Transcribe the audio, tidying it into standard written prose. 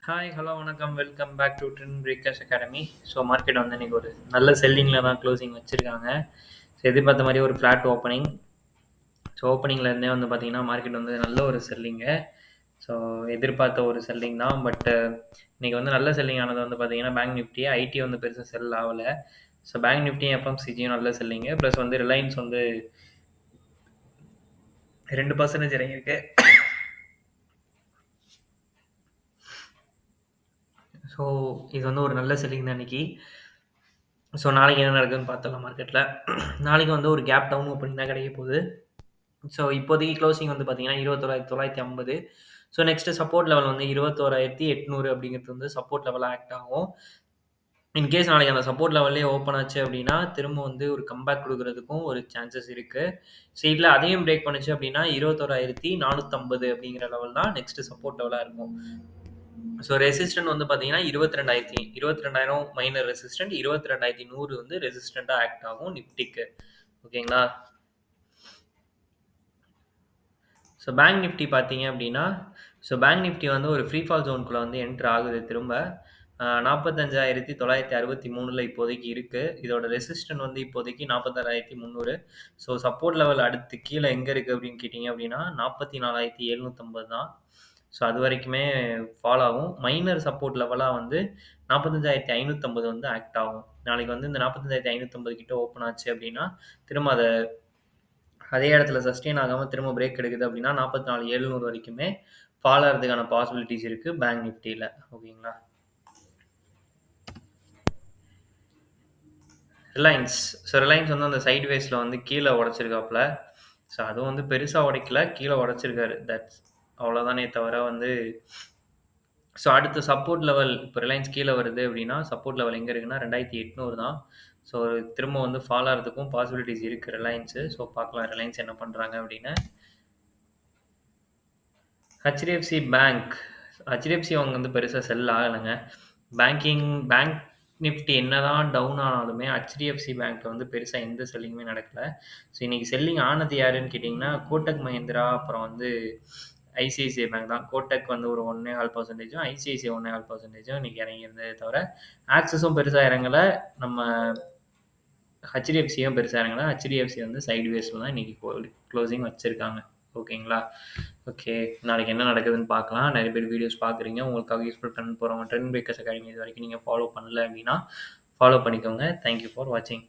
Hi, hello, வணக்கம். Welcome back to Trend Breakers Academy. So market வந்து இன்னைக்கு ஒரு நல்ல செல்லிங்கில் தான் க்ளோசிங் வச்சுருக்காங்க. ஸோ எதிர்பார்த்த மாதிரி ஒரு ஃப்ளாட் ஓப்பனிங். ஸோ ஓப்பனிங்லேருந்தே வந்து பார்த்தீங்கன்னா மார்க்கெட் வந்து நல்ல ஒரு செல்லிங்கு. ஸோ எதிர்பார்த்த ஒரு செல்லிங் தான். பட்டு இன்னைக்கு வந்து நல்ல செல்லிங் ஆனது வந்து பார்த்தீங்கன்னா பேங்க் நிஃப்டி, ஐடி வந்து பெருசாக செல் ஆகலை. ஸோ பேங்க் நிஃப்டியும் எஃப்எம்சிஜியும் நல்ல செல்லிங்கு. ப்ளஸ் வந்து ரிலையன்ஸ் வந்து 2% இறங்கியிருக்கு. ஸோ இது வந்து ஒரு நல்ல செல்லிங் தான் இன்னைக்கு. ஸோ நாளைக்கு என்ன நடக்குதுன்னு பார்த்துடலாம் மார்க்கெட்டில். நாளைக்கு வந்து ஒரு கேப் டவுன் ஓப்பனிங் தான் கிடைக்க போகுது. ஸோ இப்போதைக்கு க்ளோசிங் வந்து பார்த்தீங்கன்னா 21,950. ஸோ நெக்ஸ்ட்டு சப்போர்ட் லெவல் வந்து 21,800 அப்படிங்கிறது வந்து சப்போர்ட் லெவலாக ஆக்ட் ஆகும். இன்கேஸ் நாளைக்கு அந்த சப்போர்ட் லெவல்லே ஓப்பன் ஆச்சு அப்படின்னா திரும்ப வந்து ஒரு கம்பேக் கொடுக்கறதுக்கும் ஒரு சான்சஸ் இருக்குது. ஸோ இல்லை அதையும் பிரேக் பண்ணுச்சு அப்படின்னா 21,450 அப்படிங்கிற லெவல் தான் நெக்ஸ்ட்டு சப்போர்ட் லெவலாக இருக்கும். ஸோ ரெசிஸ்டன்ட் வந்து பார்த்தீங்கன்னா 22,000 மைனர் ரெசிஸ்டன்ட், 22,100 வந்து ரெசிஸ்டண்ட்டாக ஆக்ட் ஆகும் நிஃப்டிக்கு. ஓகேங்களா? ஸோ பேங்க் நிஃப்டி பார்த்தீங்க அப்படின்னா, ஸோ பேங்க் நிஃப்டி வந்து ஒரு ஃப்ரீ ஃபால் ஜோனுக்குள்ள வந்து என்டர் ஆகுது திரும்ப. 45,963ல இப்போதைக்கு இருக்கு. இதோட ரெசிஸ்டன்ட் வந்து இப்போதைக்கு 46,300. ஸோ சப்போர்ட் லெவல் அடுத்து கீழ எங்க இருக்கு அப்படின்னு கேட்டீங்க அப்படின்னா, 44,750 தான். ஸோ அது வரைக்குமே ஃபால் ஆகும். மைனர் சப்போர்ட் லெவலா வந்து 45,550 வந்து ஆக்ட் ஆகும். நாளைக்கு வந்து இந்த 45,550 கிட்ட ஓப்பன் ஆச்சு அப்படின்னா, திரும்ப அத அதே இடத்துல சஸ்டெயின் ஆகாம திரும்ப பிரேக் எடுக்குது அப்படின்னா 44,700 வரைக்குமே ஃபால் ஆகிறதுக்கான பாசிபிலிட்டிஸ் இருக்கு பேங்க் நிஃப்டியில். ஓகேங்களா? ரிலையன்ஸ். ஸோ ரிலையன்ஸ் வந்து அந்த சைட் வேஸில் வந்து கீழே உடச்சிருக்காப்புல. ஸோ அதுவும் வந்து பெருசாக உடைக்கல, கீழே உடச்சிருக்காரு. தட்ஸ் அவ்வளோதானே தவிர வந்து ஸோ அடுத்த சப்போர்ட் லெவல் இப்போ ரிலையன்ஸ் கீழே வருது அப்படின்னா சப்போர்ட் லெவல் எங்கே இருக்குன்னா 2,800 தான். ஸோ திரும்ப வந்து ஃபால் ஆகிறதுக்கும் பாசிபிலிட்டிஸ் இருக்குது ரிலையன்ஸு. ஸோ பார்க்கலாம் ரிலையன்ஸ் என்ன பண்ணுறாங்க அப்படின்னு. HDFC bank. ஹெச்டிஎஃப்சி அவங்க வந்து பெருசா செல் ஆகலங்க. பேங்க் நிஃப்டி என்னதான் டவுன் ஆனாலுமே ஹெச்டிஎஃப்சி பேங்க்ல வந்து பெருசா எந்த செல்லிங்குமே நடக்கல. ஸோ இன்னைக்கு செல்லிங் ஆனது யாருன்னு கேட்டிங்கன்னா, கோட்டக் மஹிந்திரா அப்புறம் வந்து ஐசிஐசிஐ பேங்க் தான். கோட்டக் வந்து ஒரு 1.25%, ஐசிஐசிஐ 1.25% இன்னைக்கு இறங்கியிருந்ததே தவிர, ஆக்சிஸும் பெருசா இறங்கல. நம்ம ஹெச்டிஎஃப்சியும் பெருசா இறங்கல. ஹெச்டிஎஃப்சி வந்து சைட்வேஸ்ல தான் இன்னைக்கு க்ளோசிங் வச்சிருக்காங்க. ஓகேங்களா? ஓகே. நாளைக்கு என்ன நடக்குதுன்னு பார்க்கலாம். நெறைய பேர் வீடியோஸ் பார்க்குறீங்க. உங்களுக்காக யூஸ்ஃபுல் கன்டென்ட் போடுறோம். ட்ரெண்ட் பிரேக்கர்ஸ் அகாடமி இது வரைக்கும் நீங்க ஃபாலோ பண்ணல அப்படின்னா, ஃபாலோ பண்ணிக்கோங்க. தேங்க் யூ ஃபார் வாட்சிங்.